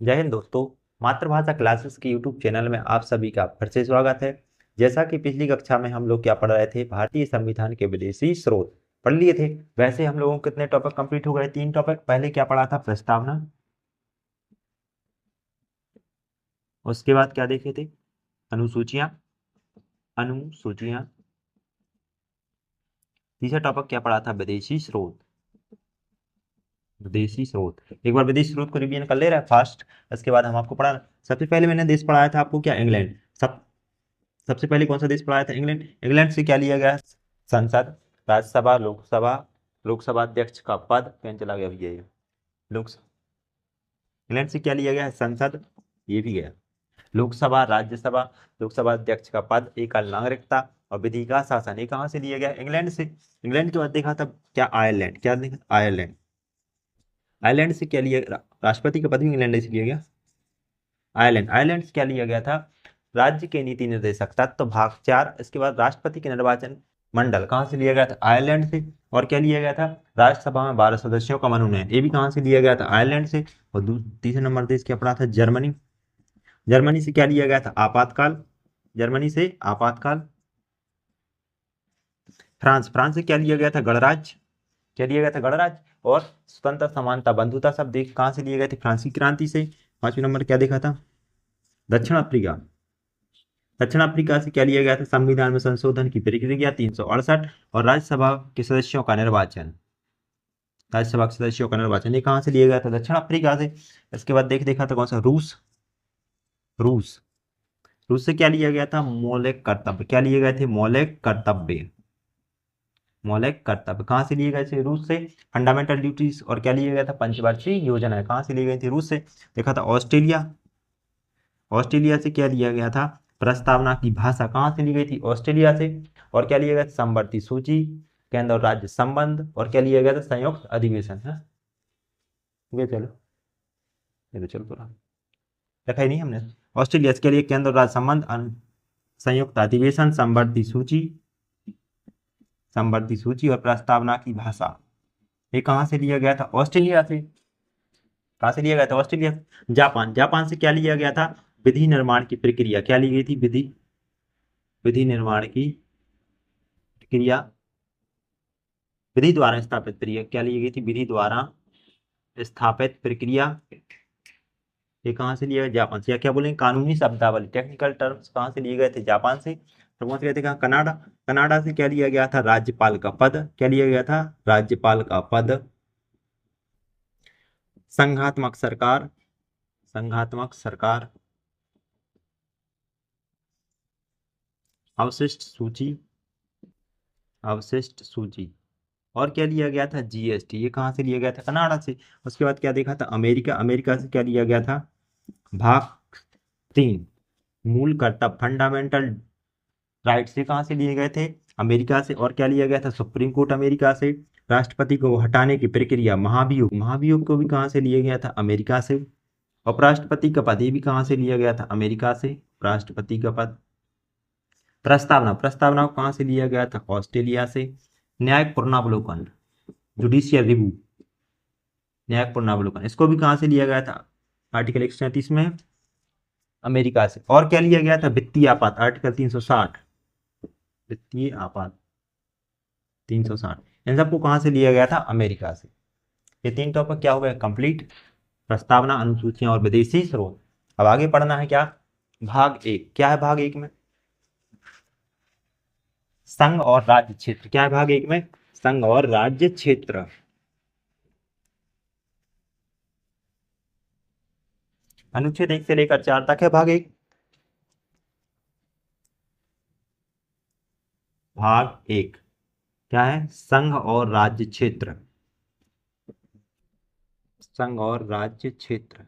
जय हिंद दोस्तों। मातृभाषा क्लासेस के यूट्यूब चैनल में आप सभी का फिर से स्वागत है। जैसा कि पिछली कक्षा में हम लोग क्या पढ़ रहे थे, भारतीय संविधान के विदेशी स्रोत पढ़ लिए थे। वैसे हम लोगों को कितने टॉपिक कंप्लीट हो गए? 3 टॉपिक। पहले क्या पढ़ा था? प्रस्तावना। उसके बाद क्या देखे थे? अनुसूचियां। अनुसूचियां। तीसरा टॉपिक क्या पढ़ा था? विदेशी स्रोत। विदेशी स्रोत। एक बार विदेशी स्रोत को रिवीजन कर ले रहा है फास्ट। इसके बाद हम आपको पढ़ा। सबसे पहले मैंने देश पढ़ाया था आपको, क्या? इंग्लैंड। सबसे पहले कौन सा देश पढ़ाया था? इंग्लैंड। इंग्लैंड से क्या लिया गया? संसद, राज्यसभा, लोकसभा, लोकसभा अध्यक्ष का पद। पेन चला गया भैया ये। लोक इंग्लैंड से क्या लिया गया है? संसद, ये भी गया। लोकसभा, राज्यसभा, लोकसभा अध्यक्ष का पद, एकल नागरिकता और विधि का शासन। ये कहाँ से लिया गया? इंग्लैंड से। इंग्लैंड के बाद देखा था क्या? आयरलैंड। क्या देखा? आयरलैंड। आयरलैंड से क्या लिया? राष्ट्रपति का पद भी इंग्लैंड से लिया गया। आयरलैंड। आयरलैंड से क्या लिया गया था? राज्य के नीति निर्देशक तत्व भाग 4। इसके बाद राष्ट्रपति के निर्वाचन मंडल कहाँ से लिया गया था? आयरलैंड से। और क्या लिया गया था? राज्यसभा में 12 सदस्यों का मनोनयन, ये भी कहाँ से लिया गया था? आयरलैंड से। और तीसरे नंबर देश क्या पड़ा था? जर्मनी। जर्मनी से क्या लिया गया था? आपातकाल। जर्मनी से आपातकाल। फ्रांस। फ्रांस से क्या लिया गया था? गणराज्य। क्या लिया गया था? गणराज्य। और स्वतंत्र, समानता, बंधुता सब देश कहाँ से लिए गए थे? फ्रांसीसी क्रांति से। 5वें नंबर क्या देखा था? दक्षिण अफ्रीका। दक्षिण अफ्रीका से क्या लिया गया था? संविधान में संशोधन की प्रक्रिया 368 और राज्यसभा के सदस्यों का निर्वाचन। राज्यसभा के सदस्यों का निर्वाचन ये कहाँ से लिया गया था? दक्षिण अफ्रीका से। इसके बाद देखा था कौन सा? रूस। रूस। रूस से क्या लिया गया था? मौलिक कर्तव्य। क्या लिए गए थे? मौलिक कर्तव्य। मौलिक कर्तव्य कहाँ से लिए गए थे? रूस से। Fundamental duties. और क्या लिया गया था? पंचवर्षीय योजना कहाँ से ली गई थी? रूस से। देखा था ऑस्ट्रेलिया। ऑस्ट्रेलिया से क्या लिया गया था? प्रस्तावना की भाषा कहाँ से ली गई थी? ऑस्ट्रेलिया से। और क्या लिया गया था? समवर्ती सूची, केंद्र और राज्य संबंध। और क्या लिया गया था? संयुक्त अधिवेशन है। ये चलो, ये तो चल तो रहा, देखा ही नहीं हमने। ऑस्ट्रेलिया से क्या लिया? केंद्र और राज्य संबंध, संयुक्त अधिवेशन, समवर्ती सूची, समवर्ती सूची और प्रस्तावना की भाषा। ये कहाँ से लिया गया था? ऑस्ट्रेलिया से। कहाँ से लिया गया था? ऑस्ट्रेलिया। जापान। जापान से क्या लिया गया था? विधि निर्माण की प्रक्रिया। क्या ली गई थी? विधि, विधि निर्माण की प्रक्रिया, विधि द्वारा स्थापित प्रक्रिया। क्या ली गई थी? विधि द्वारा स्थापित प्रक्रिया। ये कहाँ से लिया गया? जापान से। या क्या बोलेंगे? कानूनी शब्दावली, टेक्निकल टर्म्स कहाँ से लिए गए थे? जापान से। तो कौन से गए थे? कहाँ? कनाडा। कनाडा से क्या लिया गया था? राज्यपाल का पद। क्या लिया गया था? राज्यपाल का पद। संघात्मक सरकार। संघात्मक सरकार। अवशिष्ट सूची। अवशिष्ट सूची। और क्या लिया गया था? जीएसटी। ये कहाँ से लिया गया था? कनाडा से। उसके बाद क्या देखा था? अमेरिका। अमेरिका से क्या लिया गया था? भाग 3, मूल कर्तव्य, फंडामेंटल राइट से कहाँ से लिए गए थे? अमेरिका से। और क्या लिया गया था? सुप्रीम कोर्ट अमेरिका से। राष्ट्रपति को हटाने की प्रक्रिया, महाभियोग, महाभियोग को भी कहाँ से लिया गया था? अमेरिका से। उपराष्ट्रपति का पद, ये भी कहाँ से लिया गया था? अमेरिका से। राष्ट्रपति का पद। प्रस्तावना, प्रस्तावना को कहाँ से लिया गया था? ऑस्ट्रेलिया से। न्यायिक पुनरावलोकन, जुडिशियल रिव्यू, न्यायिक पुनरावलोकन, इसको भी कहाँ से लिया गया था? आर्टिकल 137 में अमेरिका से। और क्या लिया गया था? वित्तीय आपात, आर्टिकल 360, वित्तीय आपात 360, इन सबको कहाँ से लिया गया था? अमेरिका से। ये 3 टॉपिक क्या हो गए? कंप्लीट। प्रस्तावना, अनुसूचियां और विदेशी स्रोत। अब आगे पढ़ना है क्या? भाग 1। क्या है भाग 1 में? संघ और राज्य क्षेत्र। क्या है भाग 1 में? संघ और राज्य क्षेत्र। अनुच्छेद 1 से लेकर 4 तक है भाग 1। भाग 1 क्या है? संघ और राज्य क्षेत्र। संघ और राज्य क्षेत्र।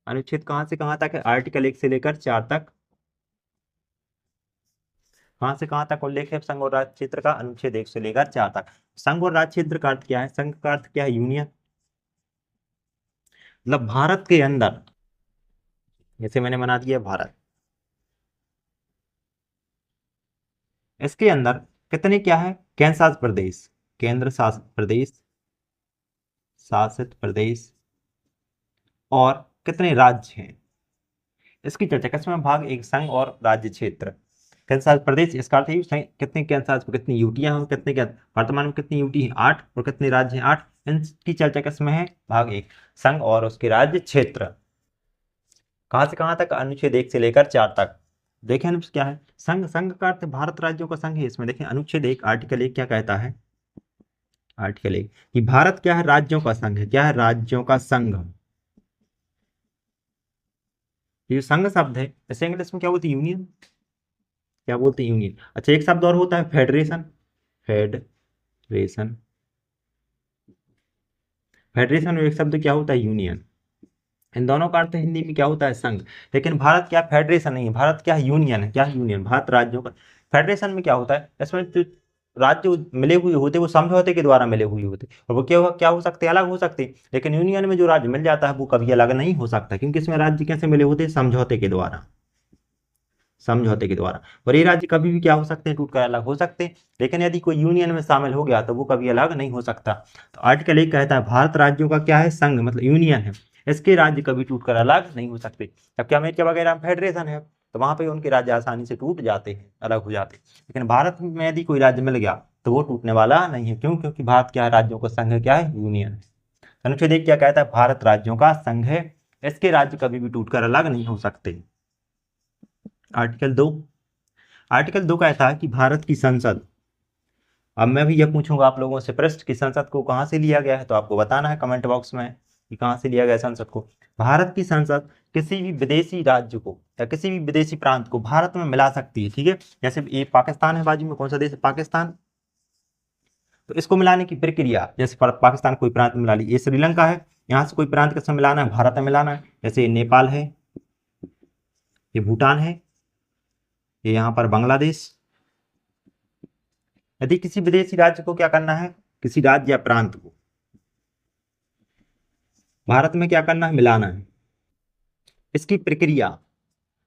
अनुच्छेद कहाँ से कहाँ तक है? आर्टिकल 1 से लेकर 4 तक। कहाँ से कहाँ तक उल्लेख है संघ और राज्य क्षेत्र का? अनुच्छेद 1 से लेकर 4 तक। संघ और राज्य क्षेत्र का अर्थ क्या है? संघ का अर्थ क्या है? यूनियन, मतलब भारत के अंदर, जैसे मैंने बना दिया भारत, इसके अंदर कितने क्या है? केंद्र शासित प्रदेश, केंद्र शासित प्रदेश, शासित प्रदेश और कितने राज्य हैं, इसकी चर्चा किसमें, भाग एक, संघ और राज्य क्षेत्र। केंद्रशासित प्रदेश, इसका अर्थ है कितने केंद्रशासित, कितनी यूटियां हैं, कितने वर्तमान में कितनी यूटी है, 8, और कितने राज्य हैं, 8। इनकी चर्चा किसमें है, भाग एक, संघ और उसके राज्य क्षेत्र। कहां से कहां तक, अनुच्छेद 1 से लेकर 4 तक। देखें अनुच्छेद क्या है, संघ, संघ का अर्थ भारत राज्यों का संघ है। इसमें देखें अनुच्छेद 1 आर्टिकल 1 क्या कहता है, आर्टिकल 1 कि भारत क्या है, राज्यों का संघ है। क्या है, राज्यों का संघ। ये संघ शब्द है, इसे इंग्लिश में क्या बोलते हैं, यूनियन, क्या बोलते हैं, यूनियन। अच्छा, एक शब्द और होता है फेडरेशन, फेडरेशन, फेडरेशन में एक शब्द क्या होता है, यूनियन। इन दोनों का अर्थ हिंदी में क्या होता है, संघ। लेकिन भारत क्या फेडरेशन नहीं है, भारत क्या है, यूनियन है। क्या है, यूनियन, भारत राज्यों का। फेडरेशन में क्या होता है, इसमें जो राज्य मिले हुए होते वो समझौते के द्वारा मिले हुए होते, और वो क्या हो सकते, अलग हो सकते। लेकिन यूनियन में जो राज्य मिल जाता है वो कभी अलग नहीं हो सकता, क्योंकि इसमें राज्य कैसे मिले होते हैं, समझौते के द्वारा, समझौते के द्वारा। और ये राज्य कभी भी क्या हो सकते हैं, टूटकर अलग हो सकते हैं। लेकिन यदि कोई यूनियन में शामिल हो गया तो वो कभी अलग नहीं हो सकता। तो आर्टिकल 1 कहता है भारत राज्यों का क्या है, संघ, मतलब यूनियन है, इसके राज्य कभी टूटकर अलग नहीं हो सकते। जबकि अमेरिका वगैरह में फेडरेशन है, तो वहां पे उनके राज्य आसानी से टूट जाते हैं, अलग हो जाते हैं। लेकिन भारत में यदि कोई राज्य मिल गया तो वो टूटने वाला नहीं है। क्यों, क्योंकि भारत क्या है, राज्यों का संघ क्या है, यूनियन है। अनुच्छेद 1 क्या कहता है, भारत राज्यों का संघ है, इसके राज्य कभी भी टूटकर अलग नहीं हो सकते। आर्टिकल 2, आर्टिकल 2 कहता है कि भारत की संसद, अब मैं भी ये पूछूंगा आप लोगों से, पृष्ठ की संसद को कहां से लिया गया है, तो आपको बताना है कमेंट बॉक्स में कि कहां से लिया गया संसद को। भारत की संसद किसी भी विदेशी राज्य को या किसी भी विदेशी प्रांत को भारत में मिला सकती है, ठीक है। जैसे ये पाकिस्तान है बाजू में, कौन सा देश है, पाकिस्तान। तो इसको मिलाने की प्रक्रिया, जैसे पाकिस्तान कोई प्रांत मिला ली, ये श्रीलंका है, यहाँ से कोई प्रांत किससे मिलाना है, भारत में मिलाना है। जैसे ये नेपाल है, ये भूटान है, ये यहाँ पर बांग्लादेश। यदि किसी विदेशी राज्य को क्या करना है, किसी राज्य या प्रांत को भारत में क्या करना है, मिलाना है, इसकी प्रक्रिया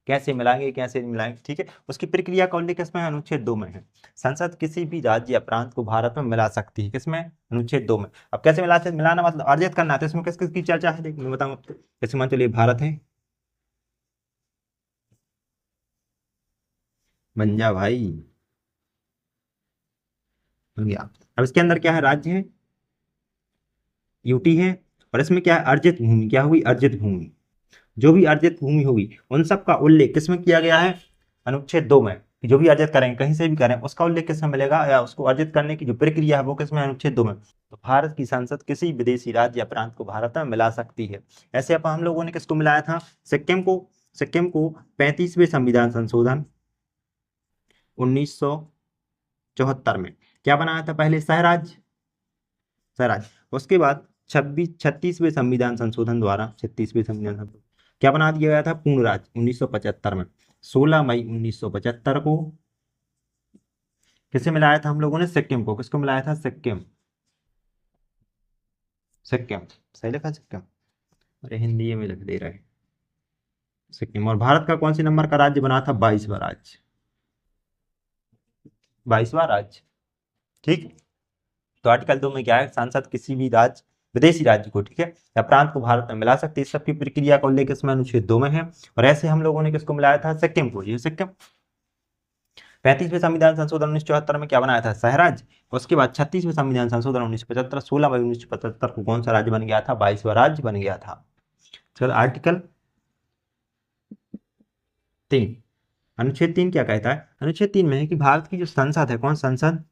कैसे मिलाएंगे, कैसे नहीं मिलाएंगे, ठीक है। उसकी प्रक्रिया का उल्लेख किसमें है, अनुच्छेद 2 में है। संसद किसी भी राज्य या प्रांत को भारत में मिला सकती है, किसमें, अनुच्छेद 2 में। अब कैसे मिलाते, मिलाना मतलब अर्जित करना है, तो इसमें किस किसकी चर्चा है, देख मैं बताऊँ आपको। जैसे मान चलिए भारत है, बन जा भाई, बन गया। अब इसके अंदर क्या है, राज्य है, यूटी है, और इसमें क्या है, अर्जित भूमि, क्या हुई, अर्जित भूमि। जो भी अर्जित भूमि होगी उन सब का उल्लेख किसमें किया गया है, अनुच्छेद 2 में। कि जो भी अर्जित करेंगे, कहीं से भी करें, उसका उल्लेख किसमें मिलेगा, या उसको अर्जित करने की जो प्रक्रिया है वो किसमें, अनुच्छेद 2 में। तो भारत की संसद किसी विदेशी राज्य या प्रांत को भारत में मिला सकती है। ऐसे अब हम लोगों ने किसको मिलाया था, सिक्किम को। सिक्किम को 35वें संविधान संशोधन 1974 में क्या बनाया था, पहले सहराज्य, सहराज्य। उसके बाद 36वें संविधान संशोधन द्वारा, 36वें संविधान संशोधन क्या बना दिया गया था, पूर्ण राज्य 1975 में। 16 मई 1975 को किसे मिलाया था हम लोगों ने, सिक्किम को। किसको मिलाया था, सिक्किम, सिक्किम, सही लिखा सिक्किम, अरे हिंदी में लिख दे रहे, सिक्किम। और भारत का कौन से नंबर का राज्य बना था, 22वां राज्य, 22वां राज्य, ठीक। तो आर्टिकल 2 में क्या है, सांसद किसी भी राज्य, विदेशी राज्य को, ठीक है, या प्रांत को भारत में मिला सकती है। इस सबकी प्रक्रिया का उल्लेख इसमें अनुच्छेद 2 में है। और ऐसे हम लोगों ने किसको मिलाया था, सिक्किम को, ये सिक्किम। 35वें संविधान संशोधन 1974 में क्या बनाया था, सहराज्य। उसके बाद 36वें संविधान संशोधन 1975, 16 मई 1975 को कौन सा राज्य बन गया था, 22वां राज्य बन गया था। चलो आर्टिकल 3, अनुच्छेद 3 क्या कहता है, अनुच्छेद 3 में है कि भारत की जो संसद है, कौन संसद,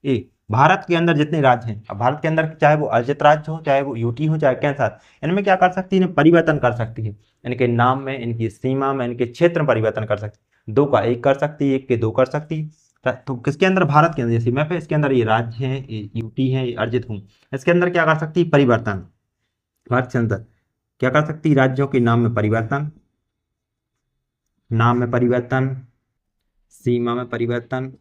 ए, भारत के अंदर जितने राज्य हैं, अब भारत के अंदर चाहे वो अर्जित राज्य हो, चाहे वो यूटी हो, चाहे कैंसर, इनमें क्या कर सकती है, परिवर्तन कर सकती है। इनके नाम में, इनकी सीमा में, इनके क्षेत्र में परिवर्तन कर सकती है। 2 का 1 कर सकती है, 1 के 2 कर सकती है। तो किसके अंदर, भारत के अंदर, जैसे मैप है, इसके अंदर ये राज्य है, ये यूटी है, ये अर्जित हूँ, इसके अंदर क्या कर सकती है, परिवर्तन। भारत के अंदर क्या कर सकती है, राज्यों के नाम में परिवर्तन, नाम में परिवर्तन, सीमा में परिवर्तन,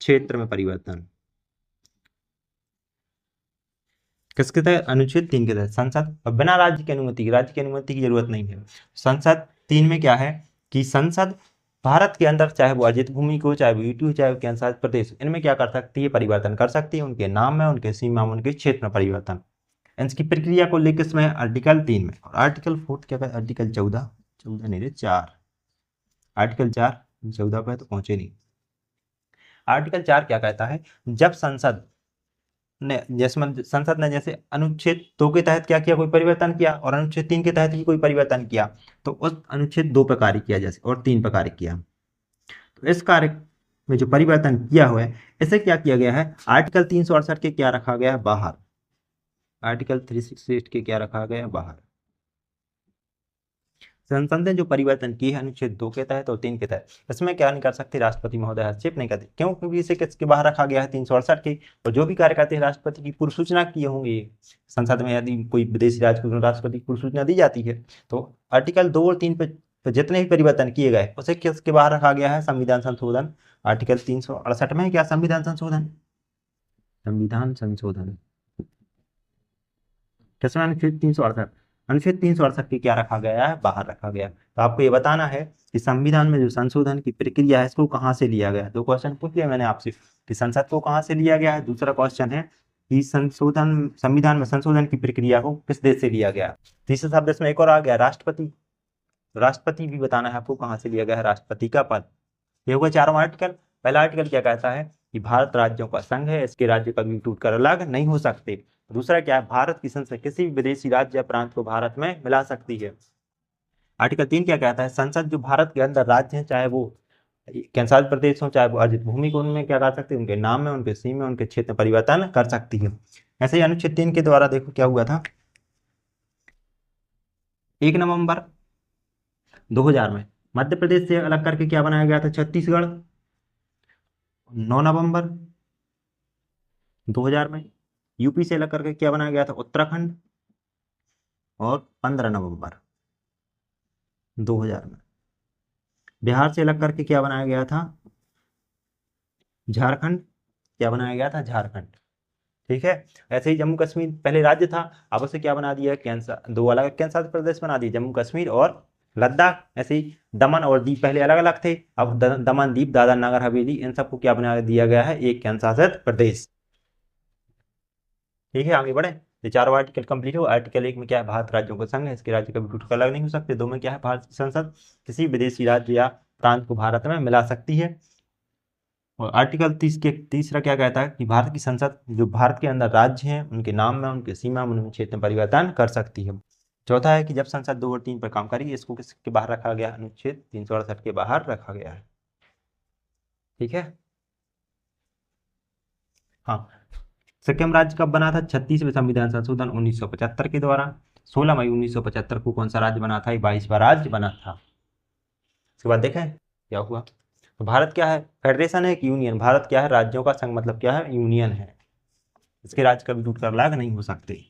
क्षेत्र में परिवर्तन। किसके तहत, अनुच्छेद 3 के तहत। संसद और बिना राज्य की अनुमति, राज्य की अनुमति की जरूरत नहीं है। संसद 3 में क्या है कि संसद भारत के अंदर, चाहे वो अर्जित भूमि को, चाहे वो यूटी हो, चाहे वो केंद्र शासित प्रदेश, इनमें क्या कर सकती है, परिवर्तन कर सकती है। उनके नाम में, उनके सीमा में, उनके क्षेत्र में परिवर्तन। इसकी प्रक्रिया को लेकर इसमें आर्टिकल 3 में, और आर्टिकल 4 क्या कहता है, आर्टिकल 14 नहीं रे 4, आर्टिकल 4 14 पे तो पहुंचे नहीं। आर्टिकल 4 क्या कहता है, जब संसद ने जैसे अनुच्छेद 2 के तहत क्या किया, कोई परिवर्तन किया, और अनुच्छेद 3 के तहत ही कोई परिवर्तन किया, तो उस अनुच्छेद 2 पर कार्य किया जैसे, और 3 पर कार्य किया। तो इस कार्य में जो परिवर्तन किया हुआ है, इसे क्या किया गया है, आर्टिकल 368 के क्या रखा गया है, बाहर। आर्टिकल 368 के क्या रखा गया है, बाहर। संसद ने जो परिवर्तन की है अनुच्छेद 2 के तहत और 3 के तहत, इसमें क्या नहीं कर सकते, राष्ट्रपति महोदय हस्तक्षेप नहीं करते। क्यों? क्योंकि इसे किसके बाहर रखा गया है, 368 के। और जो भी कार्य करते हैं राष्ट्रपति की पूर्व सूचना किए होंगे। संसद में यदि कोई विदेशी राज्य को राष्ट्रपति की पूर्व सूचना दी जाती है, तो आर्टिकल 2 और 3 पे जितने भी परिवर्तन किए गए उसे किसके बाहर रखा गया है, संविधान संशोधन। आर्टिकल 368 में क्या, संविधान संशोधन, संविधान संशोधन किसमें, अनुच्छेद 368, अनुच्छेद 368 की क्या रखा गया है, बाहर रखा गया। तो आपको ये बताना है कि संविधान में जो संशोधन की प्रक्रिया है इसको कहाँ से लिया गया। 2 क्वेश्चन पूछ लिया मैंने आपसे कि संसद को कहाँ से लिया गया है, दूसरा क्वेश्चन है कि संविधान में संशोधन की प्रक्रिया को किस देश से लिया गया। तीसरे शब्द इसमें एक और आ गया, राष्ट्रपति। राष्ट्रपति भी बताना है आपको कहाँ से लिया गया है, राष्ट्रपति का पद। ये होगा चारों आर्टिकल। पहला आर्टिकल क्या कहता है कि भारत राज्यों का संघ है, इसके राज्य कभी टूटकर अलग नहीं हो सकते। दूसरा क्या है, भारत की संसद किसी भी विदेशी राज्य या प्रांत को भारत में मिला सकती है। आर्टिकल 3 क्या कहता है, संसद जो भारत के अंदर राज्य हैं, चाहे वो केंद्रशासित प्रदेश हो, चाहे वो अर्जित भूमि को, उनमें क्या कर सकती है, उनके नाम में, उनके सीमा में, उनके क्षेत्र में परिवर्तन कर सकती है। ऐसे ही अनुच्छेद 3 के द्वारा देखो क्या हुआ था, 1 नवंबर 2000 में मध्य प्रदेश से अलग करके क्या बनाया गया था, छत्तीसगढ़। 9 नवंबर 2000 में यूपी से अलग करके क्या बनाया गया था, उत्तराखंड। और 15 नवंबर 2000 में बिहार से अलग करके क्या बनाया गया था, झारखंड। क्या बनाया गया था, झारखंड। ठीक है। ऐसे ही जम्मू कश्मीर पहले राज्य था, अब उसे क्या बना दिया, दो अलग केंद्र शासित प्रदेश बना दिए, जम्मू कश्मीर और लद्दाख। ऐसे ही दमन और दीप पहले अलग अलग थे, अब दमन, दीप, दादरा नगर हवेली, इन सबको क्या बना दिया गया है, एक केंद्र शासित प्रदेश। ठीक है, आगे बढ़े। ये चारों आर्टिकल कंप्लीट हो। आर्टिकल 1 में क्या है, भारत राज्यों का संघ है, इसके राज्य कभी टूटकर अलग नहीं हो सकते। 2 में क्या है, भारत की संसद किसी विदेशी राज्य या प्रांत को भारत में मिला सकती है। और आर्टिकल 30 के तीसरा क्या कहता है कि भारत की संसद जो भारत के अंदर राज्य हैं उनके नाम में, उनके सीमा में, उनके क्षेत्र में परिवर्तन कर सकती है। चौथा है कि जब संसद 2 और 3 पर काम करेगी, इसको किसके बाहर रखा गया, अनुच्छेद 368 के बाहर रखा गया है। ठीक है। हाँ, सिक्किम राज्य कब बना था, 36वें संविधान संशोधन 1975 के द्वारा। 16 मई 1975 को कौन सा राज्य बना था, 22वां राज्य बना था। इसके बाद देखें क्या हुआ। तो भारत क्या है, फेडरेशन है, एक यूनियन। भारत क्या है, राज्यों का संघ, मतलब क्या है, यूनियन है। इसके राज्य कभी टूटकर अलग नहीं हो सकते।